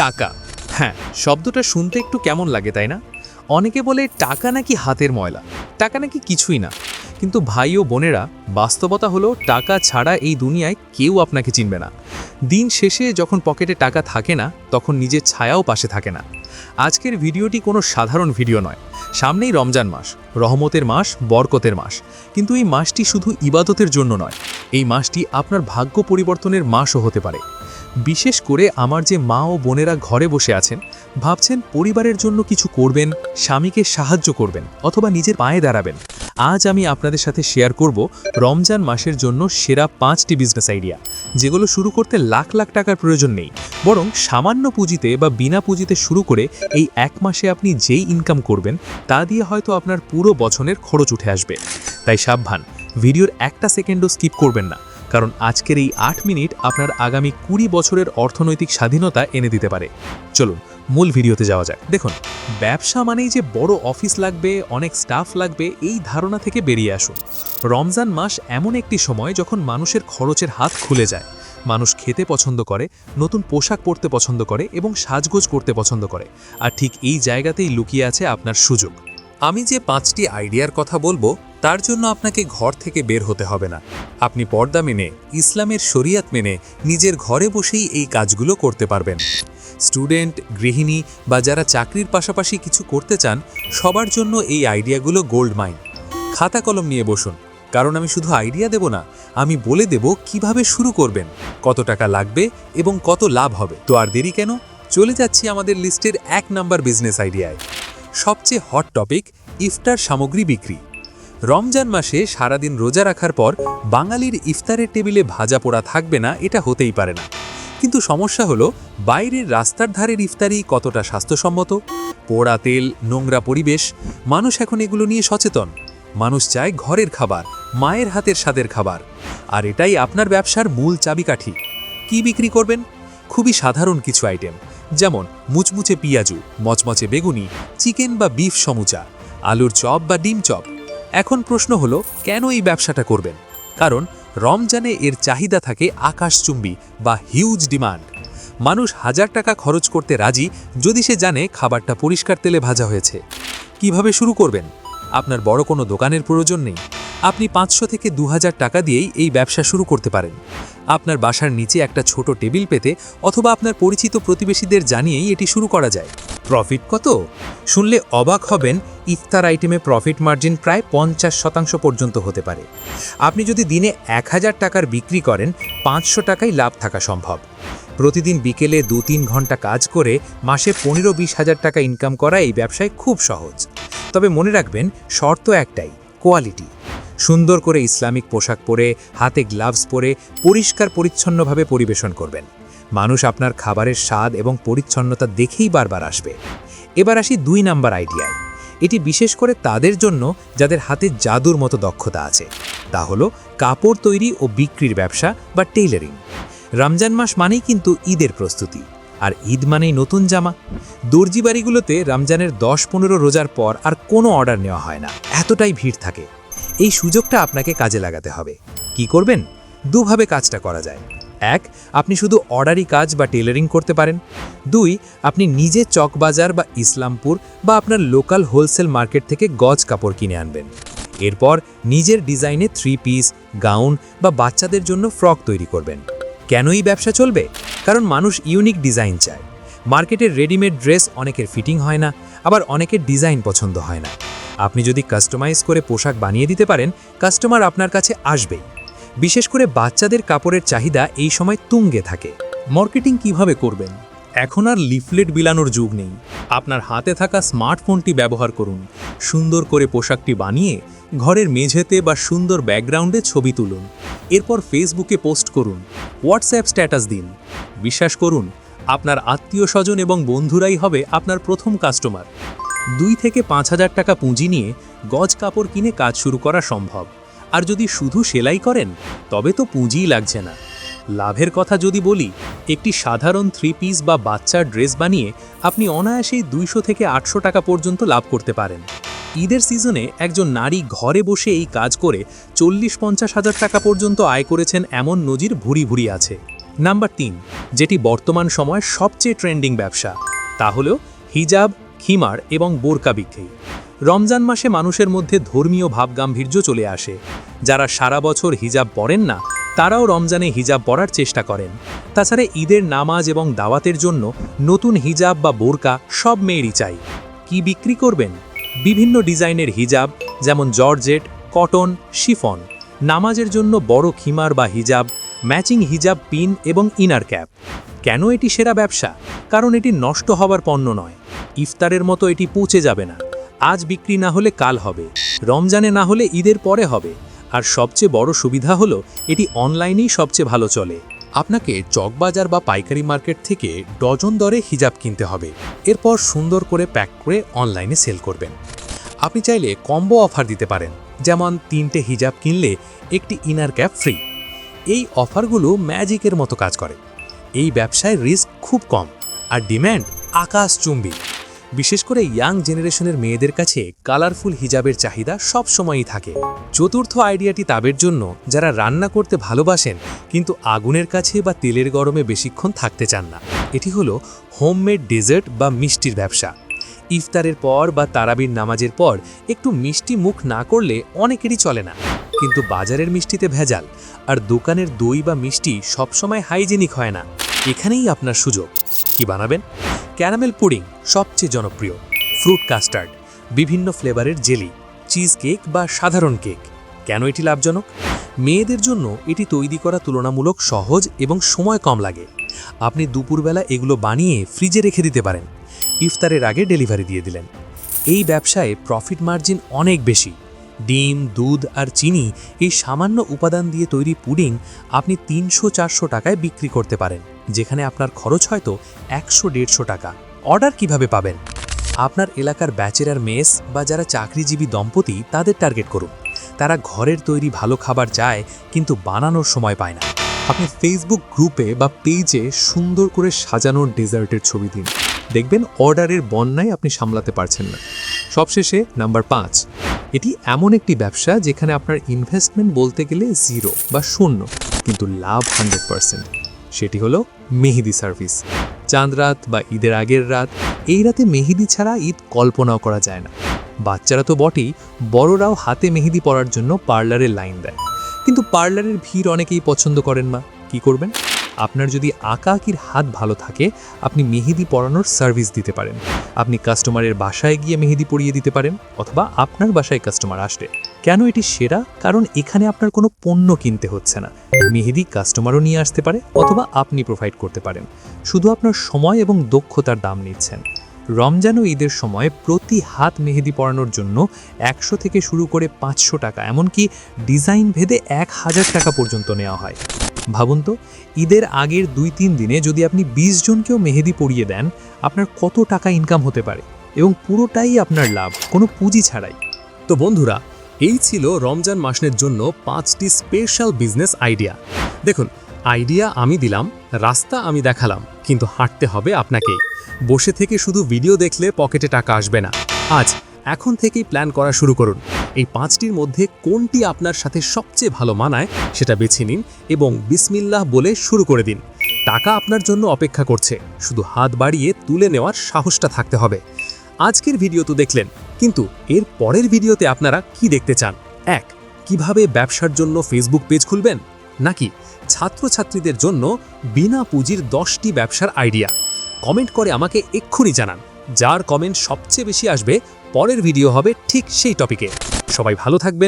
টাকা। হ্যাঁ, শব্দটা শুনতে একটু কেমন লাগে তাই না? অনেকে বলে টাকা নাকি হাতের ময়লা, টাকা নাকি কিছুই না। কিন্তু ভাই ও বোনেরা, বাস্তবতা হলো টাকা ছাড়া এই দুনিয়ায় কেউ আপনাকে চিনবে না। দিন শেষে যখন পকেটে টাকা থাকে না, তখন নিজের ছায়াও পাশে থাকে না। আজকের ভিডিওটি কোনো সাধারণ ভিডিও নয়। সামনেই রমজান মাস, রহমতের মাস, বরকতের মাস। কিন্তু এই মাসটি শুধু ইবাদতের জন্য নয়, এই মাসটি আপনার ভাগ্য পরিবর্তনের মাসও হতে পারে। বিশেষ করে আমার যে মা ও বোনেরা ঘরে বসে আছেন, ভাবছেন পরিবারের জন্য কিছু করবেন, স্বামীকে সাহায্য করবেন অথবা নিজের পায়ে দাঁড়াবেন। আজ আমি আপনাদের সাথে শেয়ার করব রমজান মাসের জন্য সেরা 5টি বিজনেস আইডিয়া, যেগুলো শুরু করতে লাখ লাখ টাকার প্রয়োজন নেই, বরং সামান্য পুঁজিতে বা বিনা পুঁজিতে শুরু করে এই এক মাসে আপনি যেই ইনকাম করবেন তা দিয়ে হয়তো আপনার পুরো বছরের খরচ উঠে আসবে। তাই সাবধান, ভিডিওর একটা সেকেন্ডও স্কিপ করবেন না, কারণ আজকের এই 8 মিনিট আপনার আগামী 20 বছরের অর্থনৈতিক স্বাধীনতা এনে দিতে পারে। চলুন মূল ভিডিওতে যাওয়া যাক। দেখুন, ব্যবসা মানেই যে বড় অফিস লাগবে, অনেক স্টাফ লাগবে, এই ধারণা থেকে বেরিয়ে আসুন। রমজান মাস এমন একটি সময় যখন মানুষের খরচের হাত খুলে যায়। মানুষ খেতে পছন্দ করে, নতুন পোশাক পরতে পছন্দ করে এবং সাজগোজ করতে পছন্দ করে। আর ঠিক এই জায়গাতেই লুকিয়ে আছে আপনার সুযোগ। আমি যে 5টি আইডিয়ার কথা বলবো, তার জন্য আপনাকে ঘর থেকে বের হতে হবে না। আপনি পর্দা মেনে, ইসলামের শরিয়াত মেনে নিজের ঘরে বসেই এই কাজগুলো করতে পারবেন। স্টুডেন্ট, গৃহিণী বা যারা চাকরির পাশাপাশি কিছু করতে চান, সবার জন্য এই আইডিয়াগুলো গোল্ড মাইন। খাতা কলম নিয়ে বসুন, কারণ আমি শুধু আইডিয়া দেব না, আমি বলে দেব কিভাবে শুরু করবেন, কত টাকা লাগবে এবং কত লাভ হবে। তো আর দেরি কেন, চলে যাচ্ছি আমাদের লিস্টের 1 নাম্বার বিজনেস আইডিয়ায়। সবচেয়ে হট টপিক, ইফতার সামগ্রী বিক্রি। রমজান মাসে সারাদিন রোজা রাখার পর বাঙালির ইফতারের টেবিলে ভাজা পোড়া থাকবে না, এটা হতেই পারে না। কিন্তু সমস্যা হলো, বাইরের রাস্তার ধারের ইফতারি কতটা স্বাস্থ্যসম্মত? পোড়া তেল, নোংরা পরিবেশ। মানুষ এখন এগুলো নিয়ে সচেতন। মানুষ চায় ঘরের খাবার, মায়ের হাতের স্বাদের খাবার। আর এটাই আপনার ব্যবসার মূল চাবিকাঠি। কি বিক্রি করবেন? খুবই সাধারণ কিছু আইটেম, যেমন মুচমুচে পিঁয়াজু, মচমচে বেগুনি, চিকেন বা বিফ সমুচা, আলুর চপ বা ডিম চপ। এখন প্রশ্ন হলো, কেন এই ব্যবসাটা করবেন? কারণ রমজানে এর চাহিদা থাকে আকাশচুম্বী বা হিউজ ডিমান্ড। মানুষ 1000 টাকা খরচ করতে রাজি, যদি সে জানে খাবারটা পরিষ্কার তেলে ভাজা হয়েছে। কিভাবে শুরু করবেন? আপনার বড় কোনো দোকানের প্রয়োজন নেই। আপনি 500 থেকে 2000 টাকা দিয়েই এই ব্যবসা শুরু করতে পারেন। আপনার বাসার নিচে একটা ছোট টেবিল পেতে অথবা আপনার পরিচিত প্রতিবেশীদের জানিয়েই এটি শুরু করা যায়। প্রফিট কত? শুনলে অবাক হবেন, ইফতার আইটেমে প্রফিট মার্জিন প্রায় 50% পর্যন্ত হতে পারে। আপনি যদি দিনে 1000 টাকার বিক্রি করেন, 500 টাকাই লাভ থাকা সম্ভব। প্রতিদিন বিকেলে 2-3 ঘন্টা কাজ করে মাসে 15-20 হাজার টাকা ইনকাম করা এই ব্যবসায় খুব সহজ। তবে মনে রাখবেন, শর্ত একটাই, কোয়ালিটি। সুন্দর করে ইসলামিক পোশাক পরে, হাতে গ্লাভস পরে, পরিষ্কার পরিচ্ছন্নভাবে পরিবেশন করবেন। মানুষ আপনার খাবারের স্বাদ এবং পরিচ্ছন্নতা দেখেই বারবার আসবে। এবার আসি 2 নাম্বার আইডিয়ায়। এটি বিশেষ করে তাদের জন্য যাদের হাতে জাদুর মতো দক্ষতা আছে। তা হলো কাপড় তৈরি ও বিক্রির ব্যবসা বা টেইলারিং। রমজান মাস মানেই কিন্তু ঈদের প্রস্তুতি, আর ঈদ মানেই নতুন জামা। দর্জি বাড়িগুলোতে রমজানের 10-15 রোজার পর আর কোনো অর্ডার নেওয়া হয় না, এতটাই ভিড় থাকে। এই সুযোগটা আপনাকে কাজে লাগাতে হবে। কি করবেন? 2 ভাবে কাজটা করা যায়। 1, আপনি শুধু অর্ডারি কাজ বা টেলারিং করতে পারেন। 2, আপনি নিজে চকবাজার বা ইসলামপুর বা আপনার লোকাল হোলসেল মার্কেট থেকে গজ কাপড় কিনে আনবেন। এরপর নিজের ডিজাইনে 3 পিস, গাউন বা বাচ্চাদের জন্য ফ্রক তৈরি করবেন। কেন এই ব্যবসা চলবে? কারণ মানুষ ইউনিক ডিজাইন চায়। মার্কেটের রেডিমেড ড্রেস অনেকের ফিটিং হয় না, আবার অনেকের ডিজাইন পছন্দ হয় না। আপনি যদি কাস্টমাইজ করে পোশাক বানিয়ে দিতে পারেন, কাস্টমার আপনার কাছে আসবেই। বিশেষ করে বাচ্চাদের কাপড়ের চাহিদা এই সময় তুঙ্গে থাকে। মার্কেটিং কিভাবে করবেন? এখন আর লিফলেট বিলানোর যুগ নেই। আপনার হাতে থাকা স্মার্টফোনটি ব্যবহার করুন। সুন্দর করে পোশাকটি বানিয়ে ঘরের মেঝেতে বা সুন্দর ব্যাকগ্রাউন্ডে ছবি তুলুন। এরপর ফেসবুকে পোস্ট করুন, হোয়াটসঅ্যাপ স্ট্যাটাস দিন। বিশ্বাস করুন, আপনার আত্মীয় স্বজন এবং বন্ধুরাই হবে আপনার প্রথম কাস্টমার। 2 থেকে 5,000 টাকা পুঁজি নিয়ে গজ কাপড় কিনে কাজ শুরু করা সম্ভব। আর যদি শুধু সেলাই করেন, তবে তো পুঁজিই লাগছে না। লাভের কথা যদি বলি, একটি সাধারণ 3 পিস বা বাচ্চার ড্রেস বানিয়ে আপনি অনায়াসেই 200 থেকে 800 টাকা পর্যন্ত লাভ করতে পারেন। ঈদের সিজনে একজন নারী ঘরে বসে এই কাজ করে 40-50 হাজার টাকা পর্যন্ত আয় করেছেন, এমন নজির ভুরি ভুরি আছে। নাম্বার 3, যেটি বর্তমান সময়ের সবচেয়ে ট্রেন্ডিং ব্যবসা, তা হলো হিজাব, খিমার এবং বোরকা বিক্রি। রমজান মাসে মানুষের মধ্যে ধর্মীয় ভাবগাম্ভীর্য চলে আসে। যারা সারা বছর হিজাব পরেন না, তারাও রমজানে হিজাব পরার চেষ্টা করেন। তাছাড়া ঈদের নামাজ এবং দাওয়াতের জন্য নতুন হিজাব বা বোরকা সব মেয়েরই চাই। কি বিক্রি করবেন? বিভিন্ন ডিজাইনের হিজাব, যেমন জর্জেট, কটন, শিফন। নামাজের জন্য বড় খিমার বা হিজাব, ম্যাচিং হিজাব পিন এবং ইনার ক্যাপ। কেন এটি সেরা ব্যবসা? কারণ এটি নষ্ট হবার পণ্য নয়। ইফতারের মতো এটি পৌঁছে যাবে না। আজ বিক্রি না হলে কাল হবে, রমজানে না হলে ঈদের পরে হবে। আর সবচেয়ে বড় সুবিধা হলো এটি অনলাইনেই সবচেয়ে ভালো চলে। আপনাকে চকবাজার বা পাইকারি মার্কেট থেকে ডজন দরে হিজাব কিনতে হবে, এরপর সুন্দর করে প্যাক করে অনলাইনে সেল করবেন। আপনি চাইলে কম্বো অফার দিতে পারেন, যেমন 3টে হিজাব কিনলে একটি ইনার ক্যাপ ফ্রি। এই অফারগুলো ম্যাজিকের মতো কাজ করে। এই ব্যবসায় রিস্ক খুব কম আর ডিম্যান্ড আকাশচুম্বী। বিশেষ করে ইয়াং জেনারেশনের মেয়েদের কাছে কালারফুল হিজাবের চাহিদা সব সময়ই থাকে। চতুর্থ আইডিয়াটি তাদের জন্য যারা রান্না করতে ভালোবাসেন কিন্তু আগুনের কাছে বা তেলের গরমে বেশিক্ষণ থাকতে চান না। এটি হলো হোমমেড ডেজার্ট বা মিষ্টির ব্যবসা। ইফতারের পর বা তারাবির নামাজের পর একটু মিষ্টি মুখ না করলে অনেকেরই চলে না। কিন্তু বাজারের মিষ্টিতে ভেজাল, আর দোকানের দই বা মিষ্টি সবসময় হাইজেনিক হয় না। এখানেই আপনার সুযোগ। কি বানাবেন? ক্যারামেল পুডিং সবচেয়ে জনপ্রিয়, ফ্রুট কাস্টার্ড, বিভিন্ন ফ্লেভারের জেলি, চিজ কেক বা সাধারণ কেক। কেন এটি লাভজনক? মেয়েদের জন্য এটি তৈরি করা তুলনামূলক সহজ এবং সময় কম লাগে। আপনি দুপুরবেলা এগুলো বানিয়ে ফ্রিজে রেখে দিতে পারেন, ইফতারের আগে ডেলিভারি দিয়ে দিলেন। এই ব্যবসায় প্রফিট মার্জিন অনেক বেশি। ডিম, দুধ আর চিনি, এই সামান্য উপাদান দিয়ে তৈরি পুডিং আপনি 300-400 টাকায় বিক্রি করতে পারেন, যেখানে আপনার খরচ হয়তো 100-150 টাকা। অর্ডার কিভাবে পাবেন? আপনার এলাকার ব্যাচেলার মেস বা যারা চাকরিজীবী দম্পতি, তাদের টার্গেট করুন। তারা ঘরের তৈরি ভালো খাবার চায় কিন্তু বানানোর সময় পায় না। আপনি ফেসবুক গ্রুপে বা পেজে সুন্দর করে সাজানোর ডেজার্টের ছবি দিন। দেখবেন অর্ডারের বন্যায় আপনি সামলাতে পারছেন না। সবশেষে নাম্বার 5, এটি এমন একটি ব্যবসা যেখানে আপনার ইনভেস্টমেন্ট বলতে গেলে 0 বা 0, কিন্তু লাভ 100%। সেটি হলো মেহেদি সার্ভিস। চাঁদ রাত বা ঈদের আগের রাত, এই রাতে মেহেদি ছাড়া ঈদ কল্পনাও করা যায় না। বাচ্চারা তো বটেই, বড়রাও হাতে মেহেদি পরার জন্য পার্লারের লাইন দেয়। কিন্তু পার্লারের ভিড় অনেকেই পছন্দ করেন না। কি করবেন? আপনার যদি আঁকাআঁকির হাত ভালো থাকে, আপনি মেহেদি পরানোর সার্ভিস দিতে পারেন। আপনি কাস্টমারের বাসায় গিয়ে মেহেদি পরিয়ে দিতে পারেন, অথবা আপনার বাসায় কাস্টমার আসবে। কেন এটি সেরা? কারণ এখানে আপনার কোনো পণ্য কিনতে হচ্ছে না। মেহেদি কাস্টমারও নিয়ে আসতে পারে, অথবা আপনি প্রোভাইড করতে পারেন। শুধু আপনার সময় এবং দক্ষতার দাম নিচ্ছেন। রমজান ও ঈদের সময় প্রতি হাত মেহেদি পরানোর জন্য 100 থেকে শুরু করে 500 টাকা, এমনকি ডিজাইন ভেদে 1000 টাকা পর্যন্ত নেওয়া হয়। ভাবুন তো, ঈদের আগের 2-3 দিনে যদি আপনি 20 জনকেও মেহেদি পরিয়ে দেন, আপনার কত টাকা ইনকাম হতে পারে, এবং পুরোটাই আপনার লাভ, কোনো পুঁজি ছাড়াই। তো বন্ধুরা, এই ছিল রমজান মাসের জন্য 5টি স্পেশাল বিজনেস আইডিয়া। দেখুন, আইডিয়া আমি দিলাম, রাস্তা আমি দেখালাম, কিন্তু হাঁটতে হবে আপনাকেই। বসে থেকে শুধু ভিডিও দেখলে পকেটে টাকা আসবে না। এখন থেকেই প্ল্যান করা শুরু করুন। এই 5টির মধ্যে কোনটি আপনার সাথে সবচেয়ে ভালো মানায় সেটা বেছে নিন এবং বিসমিল্লাহ বলে শুরু করে দিন। টাকা আপনার জন্য অপেক্ষা করছে, শুধু হাত বাড়িয়ে তুলে নেওয়ার সাহসটা থাকতে হবে। আজকের ভিডিও তো দেখলেন, কিন্তু এর পরের ভিডিওতে আপনারা কি দেখতে চান? 1. কিভাবে ব্যবসার জন্য ফেসবুক পেজ খুলবেন, নাকি ছাত্রছাত্রীদের জন্য বিনা পুঁজির 10টি ব্যবসার আইডিয়া? কমেন্ট করে আমাকে এক্ষুনি জানান। যার কমেন্ট সবচেয়ে বেশি আসবে, পরের ভিডিও হবে ঠিক সেই টপিকে। সবাই ভালো থাকবেন।